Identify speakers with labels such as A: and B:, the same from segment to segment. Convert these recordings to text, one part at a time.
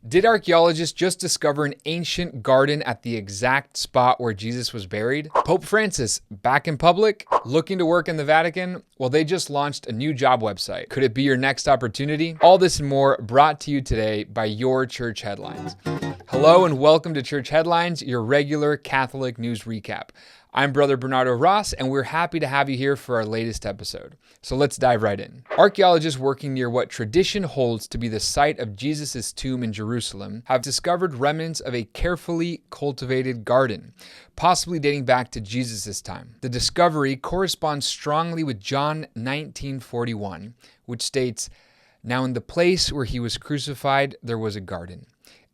A: Did archaeologists just discover an ancient garden at the exact spot where Jesus was buried? Pope Francis, back in public? Looking to work in the Vatican? Well, they just launched a new job website. Could it be your next opportunity? All this and more brought to you today by your Church Headlines. Hello and welcome to Church Headlines, your regular Catholic news recap. I'm Brother Bernardo Ross, and we're happy to have you here for our latest episode. So let's dive right in. Archaeologists working near what tradition holds to be the site of Jesus' tomb in Jerusalem have discovered remnants of a carefully cultivated garden, possibly dating back to Jesus' time. The discovery corresponds strongly with John 19:41, which states, "Now in the place where he was crucified there was a garden,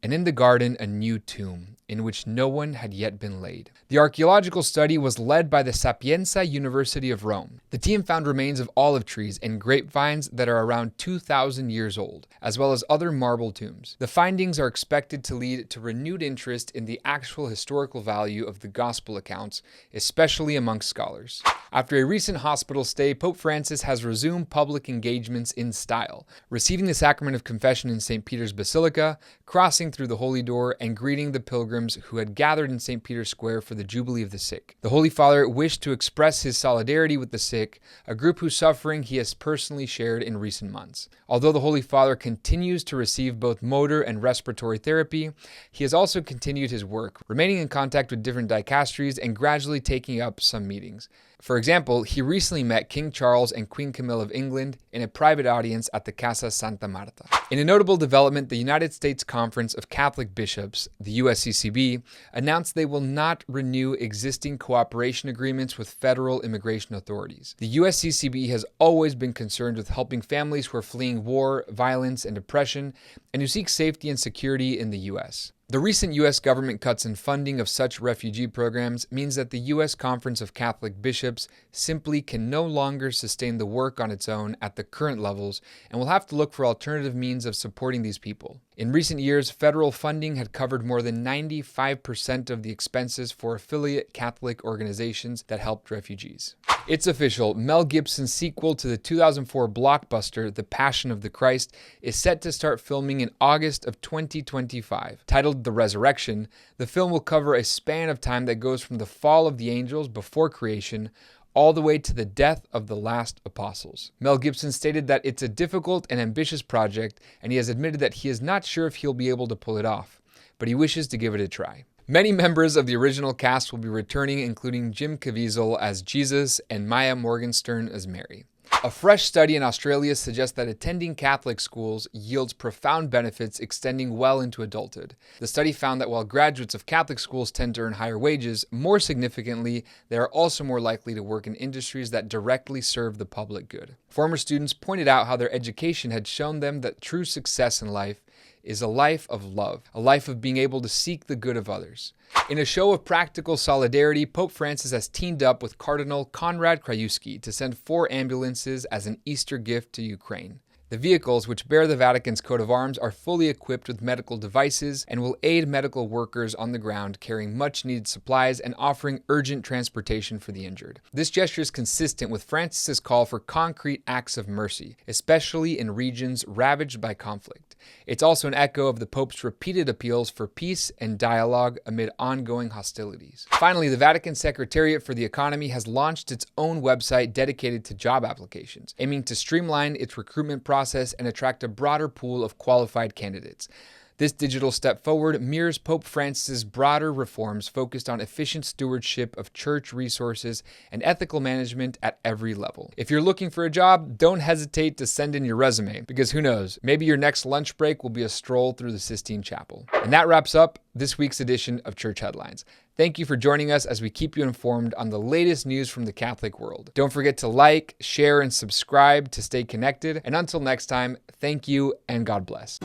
A: and in the garden a new tomb, in which no one had yet been laid." The archaeological study was led by the Sapienza University of Rome. The team found remains of olive trees and grapevines that are around 2,000 years old, as well as other marble tombs. The findings are expected to lead to renewed interest in the actual historical value of the gospel accounts, especially amongst scholars. After a recent hospital stay, Pope Francis has resumed public engagements in style, receiving the sacrament of confession in St. Peter's Basilica, crossing through the Holy Door, and greeting the pilgrims who had gathered in St. Peter's Square for the Jubilee of the Sick. The Holy Father wished to express his solidarity with the sick, a group whose suffering he has personally shared in recent months. Although the Holy Father continues to receive both motor and respiratory therapy, he has also continued his work, remaining in contact with different dicasteries and gradually taking up some meetings. For example, he recently met King Charles and Queen Camilla of England in a private audience at the Casa Santa Marta. In a notable development, the United States Conference of Catholic Bishops, the USCCB, announced they will not renew existing cooperation agreements with federal immigration authorities. The USCCB has always been concerned with helping families who are fleeing war, violence, and oppression, and who seek safety and security in the U.S. The recent U.S. government cuts in funding of such refugee programs means that the U.S. Conference of Catholic Bishops simply can no longer sustain the work on its own at the current levels and will have to look for alternative means of supporting these people. In recent years, federal funding had covered more than 95% of the expenses for affiliate Catholic organizations that helped refugees. It's official, Mel Gibson's sequel to the 2004 blockbuster The Passion of the Christ is set to start filming in August of 2025. Titled The Resurrection, the film will cover a span of time that goes from the fall of the angels before creation all the way to the death of the last apostles. Mel Gibson stated that it's a difficult and ambitious project, and he has admitted that he is not sure if he'll be able to pull it off, but he wishes to give it a try. Many members of the original cast will be returning, including Jim Caviezel as Jesus and Maya Morgenstern as Mary. A fresh study in Australia suggests that attending Catholic schools yields profound benefits extending well into adulthood. The study found that while graduates of Catholic schools tend to earn higher wages, more significantly, they are also more likely to work in industries that directly serve the public good. Former students pointed out how their education had shown them that true success in life is a life of love, a life of being able to seek the good of others. In a show of practical solidarity, Pope Francis has teamed up with Cardinal Konrad Krajewski to send 4 ambulances as an Easter gift to Ukraine. The vehicles, which bear the Vatican's coat of arms, are fully equipped with medical devices and will aid medical workers on the ground carrying much-needed supplies and offering urgent transportation for the injured. This gesture is consistent with Francis's call for concrete acts of mercy, especially in regions ravaged by conflict. It's also an echo of the Pope's repeated appeals for peace and dialogue amid ongoing hostilities. Finally, the Vatican Secretariat for the Economy has launched its own website dedicated to job applications, aiming to streamline its recruitment process and attract a broader pool of qualified candidates. This digital step forward mirrors Pope Francis's broader reforms focused on efficient stewardship of church resources and ethical management at every level. If you're looking for a job, don't hesitate to send in your resume, because who knows, maybe your next lunch break will be a stroll through the Sistine Chapel. And that wraps up this week's edition of Church Headlines. Thank you for joining us as we keep you informed on the latest news from the Catholic world. Don't forget to like, share, and subscribe to stay connected. And until next time, thank you and God bless.